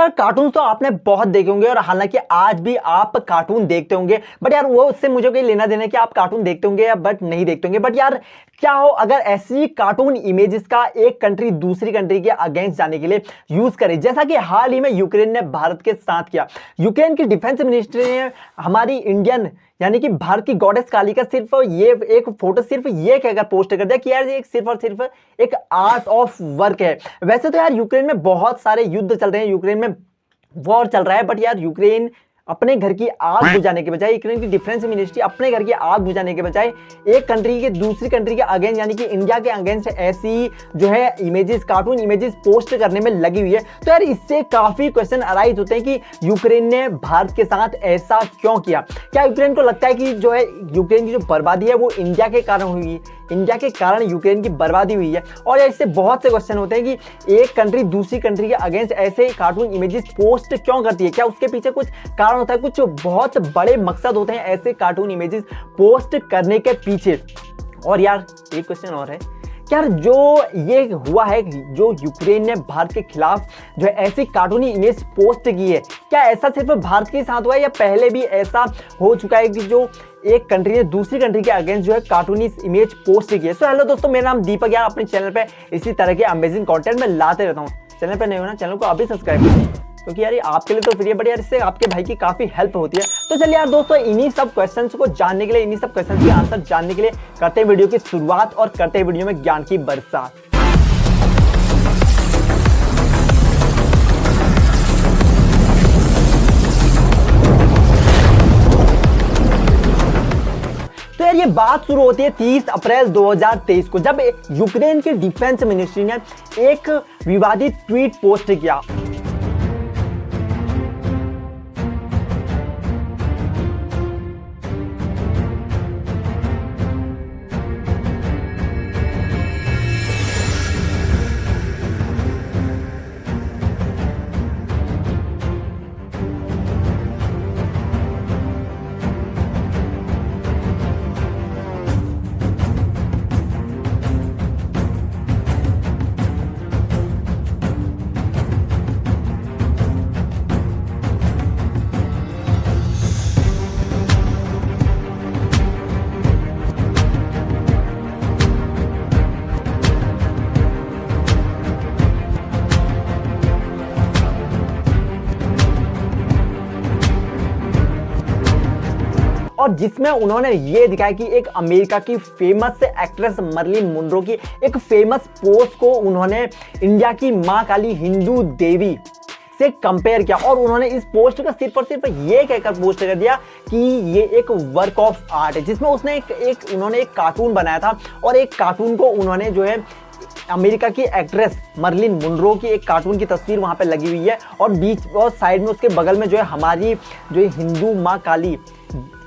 दोस्तों यार कार्टून तो आपने बहुत देखे होंगे और हालांकि आज भी आप कार्टून देखते होंगे, बट यार वो उससे मुझे कोई लेना देना है कि आप कार्टून देखते होंगे या बट नहीं देखते होंगे। बट यार क्या हो अगर ऐसी कार्टून इमेजेस का एक कंट्री दूसरी कंट्री के अगेंस्ट जाने के लिए यूज करे, जैसा कि हाल ही में यूक्रेन ने भारत के साथ किया। यूक्रेन की डिफेंस मिनिस्ट्री ने हमारी इंडियन यानी कि भारत की गॉडेस काली का सिर्फ ये एक फोटो सिर्फ ये कहकर पोस्ट कर दिया कि यार ये सिर्फ और सिर्फ एक आर्ट ऑफ वर्क है। वैसे तो यार यूक्रेन में बहुत सारे युद्ध चल रहे हैं, यूक्रेन में वॉर चल रहा है, बट यार यूक्रेन अपने घर की आग बुझाने के बजाय, यूक्रेन की डिफेंस मिनिस्ट्री अपने घर की आग बुझाने के बजाय एक कंट्री के दूसरी कंट्री के अगेंस्ट यानी कि इंडिया के अगेंस्ट ऐसी जो है इमेजेस, कार्टून इमेजेस पोस्ट करने में लगी हुई है। तो यार इससे काफी क्वेश्चन अराइज होते हैं कि यूक्रेन ने भारत के साथ ऐसा क्यों किया। क्या यूक्रेन को लगता है कि जो है यूक्रेन की जो बर्बादी है वो इंडिया के कारण हुई, इंडिया के कारण यूक्रेन की बर्बादी हुई है? और इससे बहुत से क्वेश्चन होते हैं कि एक कंट्री दूसरी कंट्री के अगेंस्ट ऐसे कार्टून इमेजेस पोस्ट क्यों करती है? क्या उसके पीछे कुछ कारण होता है, कुछ बहुत बड़े मकसद होते हैं ऐसे कार्टून इमेजेस पोस्ट करने के पीछे? और यार एक क्वेश्चन और है, यार जो ये हुआ है, जो यूक्रेन ने भारत के खिलाफ जो है ऐसी कार्टूनी इमेज पोस्ट की है, क्या ऐसा सिर्फ भारत के साथ हुआ है या पहले भी ऐसा हो चुका है कि जो एक कंट्री ने दूसरी कंट्री के अगेंस्ट जो है कार्टूनी इमेज पोस्ट की है? सो हेलो दोस्तों, मेरा नाम दीपक, यार अपने चैनल पे इसी तरह के अमेजिंग कंटेंट में लाते रहता हूँ। चैनल पे नहीं हो ना, चैनल को अभी सब्सक्राइब करें, क्योंकि यार ये आपके लिए तो फ्री है, बट यार इससे आपके भाई की काफी हेल्प होती है। तो चलिए यार दोस्तों, इन्हीं सब क्वेश्चंस को जानने के लिए, इन्हीं सब क्वेश्चंस के आंसर जानने के लिए करते हैं वीडियो की शुरुआत और करते हैं वीडियो में ज्ञान की बरसात। तो यार ये बात शुरू होती है 30 अप्रैल 2023 को, जब यूक्रेन की डिफेंस मिनिस्ट्री ने एक विवादित ट्वीट पोस्ट किया। और जिसमें उन्होंने ये दिखाया कि एक अमेरिका की फेमस एक्ट्रेस मर्लिन मोनरो की एक फेमस पोस्ट को उन्होंने इंडिया की मां काली हिंदू देवी से कंपेयर किया। और उन्होंने इस पोस्ट का सिर्फ और सिर्फ ये कहकर पोस्ट कर दिया कि ये एक वर्क ऑफ आर्ट है, जिसमें उसने उन्होंने एक कार्टून बनाया था और एक कार्टून को उन्होंने जो है अमेरिका की एक्ट्रेस मर्लिन मोनरो की एक कार्टून की तस्वीर वहां पे लगी हुई है और बीच और साइड में उसके बगल में जो है हमारी जो हिंदू मां काली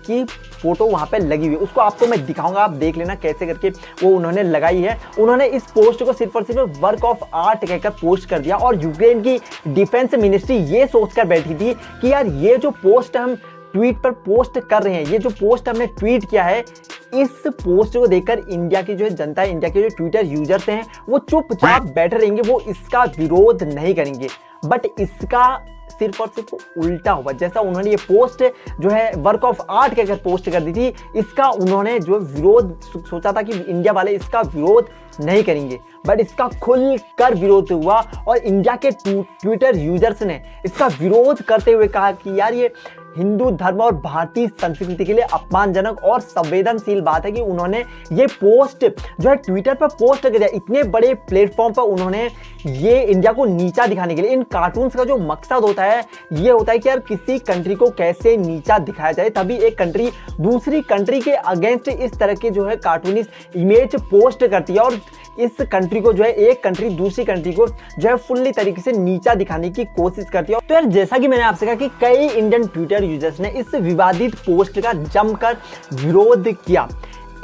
की फोटो वहां पे लगी हुई है। उसको आपको मैं दिखाऊंगा, आप देख लेना कैसे करके वो उन्होंने लगाई है। उन्होंने इस पोस्ट को सिर्फ और सिर्फ वर्क ऑफ आर्ट कहकर पोस्ट कर दिया। और यूक्रेन की डिफेंस मिनिस्ट्री ये सोचकर बैठी थी कि यार ये जो पोस्ट हम ट्वीट पर पोस्ट कर रहे हैं, ये जो पोस्ट हमने ट्वीट किया है, इस पोस्ट को देखकर इंडिया की जो है जनता है, इंडिया के जो ट्विटर यूजर्स हैं, वो चुपचाप बैठे रहेंगे, वो इसका विरोध नहीं करेंगे। बट इसका सिर्फ और सिर्फ उल्टा हुआ। जैसा उन्होंने ये पोस्ट जो है वर्क ऑफ आर्ट कहकर पोस्ट कर दी थी, इसका उन्होंने जो विरोध सोचा था कि इंडिया वाले इसका विरोध नहीं करेंगे, बट इसका खुलकर विरोध हुआ। और इंडिया के ट्विटर यूजर्स ने इसका विरोध करते हुए कहा कि यार ये हिंदू धर्म और भारतीय संस्कृति के लिए अपमानजनक और संवेदनशील बात है कि उन्होंने ये पोस्ट जो है ट्विटर पर पोस्ट कर दिया। इतने बड़े प्लेटफॉर्म पर उन्होंने ये इंडिया को नीचा दिखाने के लिए, इन कार्टून्स का जो मकसद होता है ये होता है कि यार किसी कंट्री को कैसे नीचा दिखाया जाए, तभी एक कंट्री दूसरी कंट्री के अगेंस्ट इस तरह के जो है कार्टूनिस्ट इमेज पोस्ट करती है और इस कंट्री को जो है एक कंट्री दूसरी कंट्री को जो है फुल्ली तरीके से नीचा दिखाने की कोशिश करती है। तो यार जैसा कि मैंने आपसे कहा कि कई इंडियन ट्विटर यूजर्स ने इस विवादित पोस्ट का जमकर विरोध किया।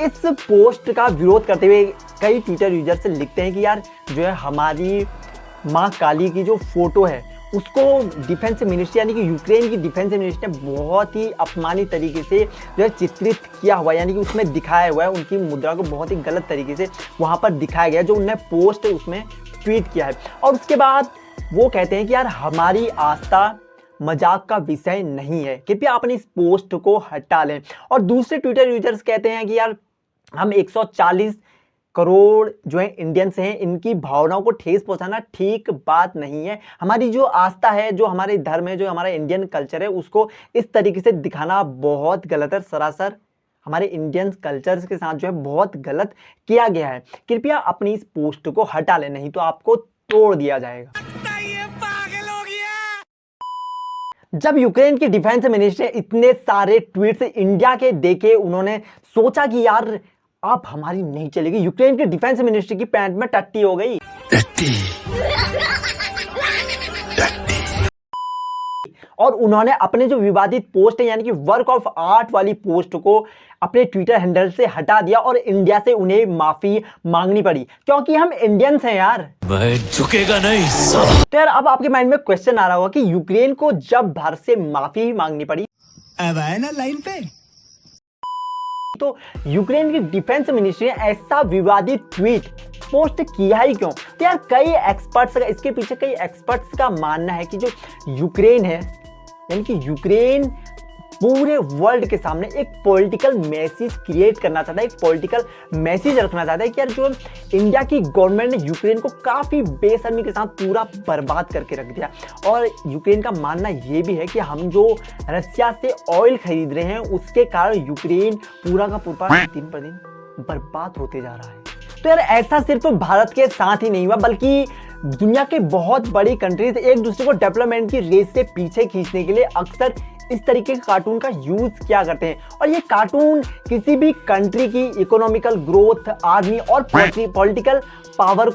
इस पोस्ट का विरोध करते हुए कई ट्विटर यूजर्स लिखते हैं कि यार जो है हमारी मां काली की जो फोटो है उसको डिफेंस मिनिस्ट्री यानी कि यूक्रेन की डिफेंस मिनिस्ट्री ने बहुत ही अपमानित तरीके से जो है चित्रित किया हुआ है, यानी कि उसमें दिखाया हुआ है, उनकी मुद्रा को बहुत ही गलत तरीके से वहाँ पर दिखाया गया जो उन्होंने पोस्ट उसमें ट्वीट किया है। और उसके बाद वो कहते हैं कि यार हमारी आस्था मजाक का विषय नहीं है, कृपया अपनी इस पोस्ट को हटा लें। और दूसरे ट्विटर यूजर्स कहते हैं कि यार हम 140 करोड़ जो है इंडियंस हैं, इनकी भावनाओं को ठेस पहुंचाना ठीक बात नहीं है। हमारी जो आस्था है, जो हमारे धर्म है, जो हमारा इंडियन कल्चर है, उसको इस तरीके से दिखाना बहुत गलत है। सरासर हमारे इंडियन कल्चर के साथ जो है बहुत गलत किया गया है। कृपया अपनी इस पोस्ट को हटा लें, नहीं तो आपको तोड़ दिया जाएगा। जब यूक्रेन की डिफेंस मिनिस्टर ने इतने सारे ट्वीट्स इंडिया के देखे, उन्होंने सोचा कि यार अब हमारी नहीं चलेगी। यूक्रेन के डिफेंस मिनिस्टर की पैंट में टट्टी हो गई। और उन्होंने अपने जो विवादित पोस्ट है यानी कि वर्क ऑफ आर्ट वाली पोस्ट को अपने ट्विटर हैंडल से हटा दिया और इंडिया से उन्हें माफी मांगनी पड़ी, क्योंकि हम इंडियंस हैं यार, वह झुकेगा नहीं। तो यार अब आपके माइंड में क्वेश्चन आ रहा होगा कि यूक्रेन को जब भारत से माफी मांगनी पड़ी, अब आए ना लाइन पे, तो यूक्रेन की डिफेंस मिनिस्ट्री ने ऐसा विवादित ट्वीट पोस्ट किया ही क्यों? तो यार कई एक्सपर्ट्स का, इसके पीछे कई एक्सपर्ट्स का मानना है कि जो यूक्रेन है यानी कि यूक्रेन पूरे वर्ल्ड के सामने एक पॉलिटिकल मैसेज क्रिएट करना चाहता है, एक पॉलिटिकल मैसेज रखना चाहता है कि यार जो इंडिया की गवर्नमेंट ने यूक्रेन को काफ़ी बेशर्मी के साथ पूरा बर्बाद करके रख दिया। और यूक्रेन का मानना ये भी है कि हम जो रशिया से ऑयल खरीद रहे हैं उसके कारण यूक्रेन पूरा का पूरा दिन पर दिन बर्बाद होते जा रहा है। तो यार ऐसा सिर्फ भारत के साथ ही नहीं हुआ, बल्कि दुनिया के बहुत बड़ी कंट्रीज एक दूसरे को डेवलपमेंट की रेस से पीछे खींचने के लिए अक्सर इस तरीके के कार्टून का यूज किया करते हैं। और ये कार्टून किसी भी कंट्री की इकोनॉमिकल ग्रोथ, आर्मी और पॉलिटिकल पावर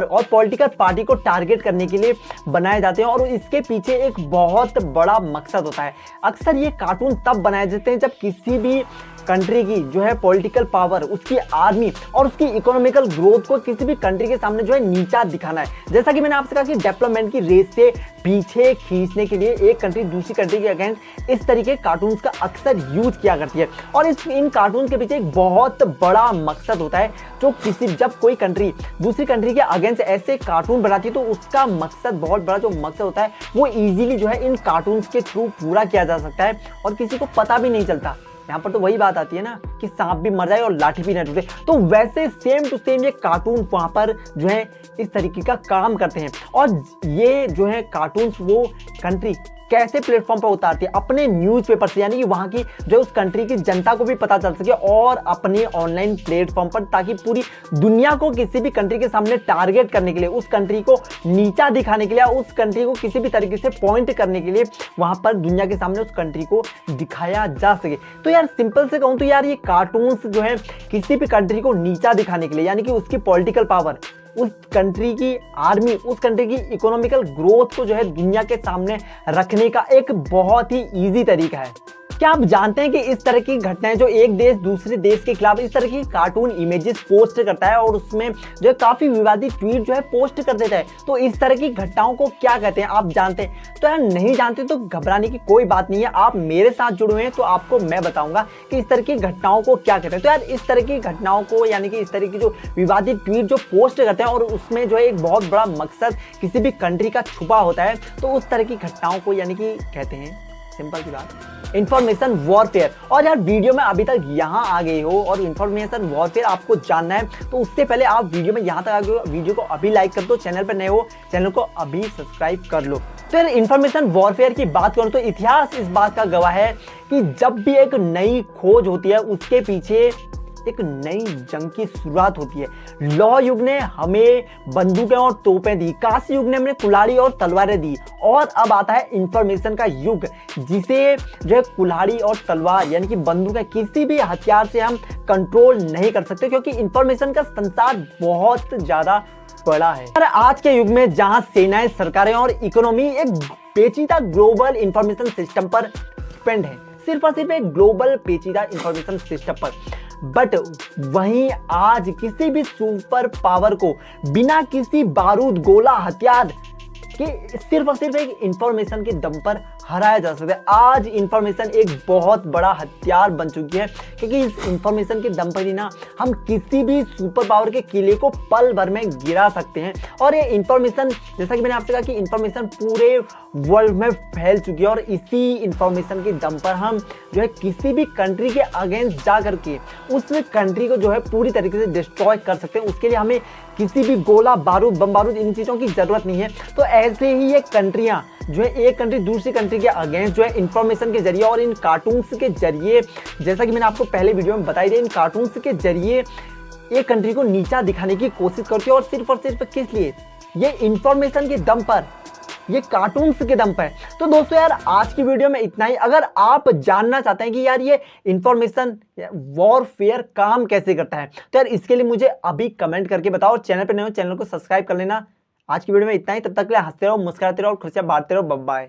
और पॉलिटिकल पार्टी को टारगेट करने के लिए बनाए जाते हैं। और इसके पीछे एक बहुत बड़ा मकसद होता है। अक्सर ये कार्टून तब बनाए जाते हैं जब किसी भी कंट्री की जो है पॉलिटिकल पावर, उसकी आर्मी और उसकी इकोनॉमिकल ग्रोथ को किसी भी कंट्री के सामने जो है नीचा दिखाना है। जैसा कि मैंने आपसे कहा कि डेवलपमेंट की रेस से पीछे खींचने के लिए एक कंट्री दूसरी कंट्री के अगेंस्ट इस तरीके के कार्टून्स का अक्सर यूज किया करती है। और इन कार्टून के पीछे एक बहुत बड़ा मकसद होता है। जो जब कोई कंट्री दूसरी कंट्री के अगेंस्ट ऐसे कार्टून बनाती है तो उसका मकसद, बहुत बड़ा जो मकसद होता है, वो इजीली जो है इन कार्टून्स के थ्रू पूरा किया जा सकता है और किसी को पता भी नहीं चलता। यहाँ पर तो वही बात आती है ना कि सांप भी मर जाए और लाठी भी न टूटे। तो वैसे सेम टू सेम ये कार्टून वहां पर जो है इस तरीके का काम करते हैं। और ये जो है कार्टून्स वो कंट्री कैसे प्लेटफॉर्म पर उतारती है अपने न्यूज़पेपर से, यानी कि वहां की जो उस कंट्री की जनता को भी पता चल सके और अपने ऑनलाइन प्लेटफॉर्म पर, ताकि पूरी दुनिया को किसी भी कंट्री के सामने टारगेट करने के लिए, उस कंट्री को नीचा दिखाने के लिए, उस कंट्री को किसी भी तरीके से पॉइंट करने के लिए वहां पर दुनिया के सामने उस कंट्री को दिखाया जा सके। तो यार सिंपल से कहूं तो यार ये कार्टून्स जो है किसी भी कंट्री को नीचा दिखाने के लिए, यानी कि उसकी पॉलिटिकल पावर, उस कंट्री की आर्मी, उस कंट्री की इकोनॉमिकल ग्रोथ को जो है दुनिया के सामने रखने का एक बहुत ही इजी तरीका है। क्या आप जानते हैं कि इस तरह की घटनाएं जो एक देश दूसरे देश के खिलाफ इस तरह की कार्टून इमेजेस पोस्ट करता है और उसमें जो है काफी विवादित ट्वीट जो है पोस्ट कर देता है, तो इस तरह की घटनाओं को क्या कहते हैं आप जानते हैं? तो यार नहीं जानते तो घबराने की कोई बात नहीं है, आप मेरे साथ जुड़े हुए हैं तो आपको मैं बताऊंगा कि इस तरह की घटनाओं को क्या कहते हैं। तो यार इस तरह की घटनाओं को, यानी कि इस तरह की जो विवादित ट्वीट जो पोस्ट करते हैं और उसमें जो है एक बहुत बड़ा मकसद किसी भी कंट्री का छुपा होता है, तो उस तरह की घटनाओं को यानी कि कहते हैं, सिंपल सी बात, इंफॉर्मेशन वॉरफेयर। और यार वीडियो में अभी तक यहाँ आ गए हो और इंफॉर्मेशन वॉरफेयर आपको जानना है तो उससे पहले आप वीडियो में यहाँ तक आ गए हो, वीडियो को अभी लाइक कर दो, चैनल पर नए हो चैनल को अभी सब्सक्राइब कर लो। तो यार इंफॉर्मेशन वॉरफेयर की बात करूँ तो इतिहास इस बात का गवाह है कि जब भी एक नई खोज होती है उसके पीछे एक नई जंग की शुरुआत होती है। लौह युग ने हमें बंदूकें और तोपें दी, कांस्य युग ने हमें कुल्हाड़ी और तलवारें दी, और अब आता है इंफॉर्मेशन का युग, जिसे जो है कुल्हाड़ी और तलवार यानी कि बंदूकें, किसी भी हथियार से हम कंट्रोल नहीं कर सकते, क्योंकि इंफॉर्मेशन का संसार बहुत ज्यादा बड़ा है। और आज के युग में जहां सेनाएं, सरकारें और इकोनॉमी एक पेचीदा ग्लोबल इंफॉर्मेशन सिस्टम पर डिपेंड है, सिर्फ और सिर्फ एक ग्लोबल पेचीदा इंफॉर्मेशन सिस्टम पर, बट वहीं आज किसी भी सुपर पावर को बिना किसी बारूद, गोला, हथियार के सिर्फ और सिर्फ एक इंफॉर्मेशन के दम पर हराया जा सकता है। आज इंफॉर्मेशन एक बहुत बड़ा हथियार बन चुकी है, क्योंकि इस इंफॉर्मेशन के दम पर ही ना हम किसी भी सुपर पावर के किले को पल भर में गिरा सकते हैं। और ये इंफॉर्मेशन, जैसा कि मैंने आपसे कहा कि इंफॉर्मेशन पूरे वर्ल्ड में फैल चुकी है, और इसी इंफॉर्मेशन के दम पर हम जो है किसी भी कंट्री के अगेंस्ट जा करके उस कंट्री को जो है पूरी तरीके से डिस्ट्रॉय कर सकते हैं। उसके लिए हमें किसी भी गोला बारूद, बम बारूद, इन चीज़ों की जरूरत नहीं है। तो ऐसे ही ये कंट्रियां जो है एक कंट्री दूसरी कंट्री के अगेंस्ट जो है इंफॉर्मेशन के जरिए और इन कार्टून्स के जरिए, जैसा कि मैंने आपको पहले वीडियो में बताई थी, इन कार्टून्स के जरिए एक कंट्री को नीचा दिखाने की कोशिश करती है। और सिर्फ किस लिए? ये इंफॉर्मेशन के दम पर, ये कार्टून्स के दम पर। तो दोस्तों यार, आज की वीडियो में इतना ही। अगर आप जानना चाहते हैं कि यार ये इंफॉर्मेशन वॉरफेयर काम कैसे करता है, तो यार इसके लिए मुझे अभी कमेंट करके बताओ। और चैनल पर नए हो, चैनल को सब्सक्राइब कर लेना। आज की वीडियो में इतना ही। तब तक के लिए हंसते रहो, मुस्कुराते रहो और खुशियां बांटते रहो। Bye bye.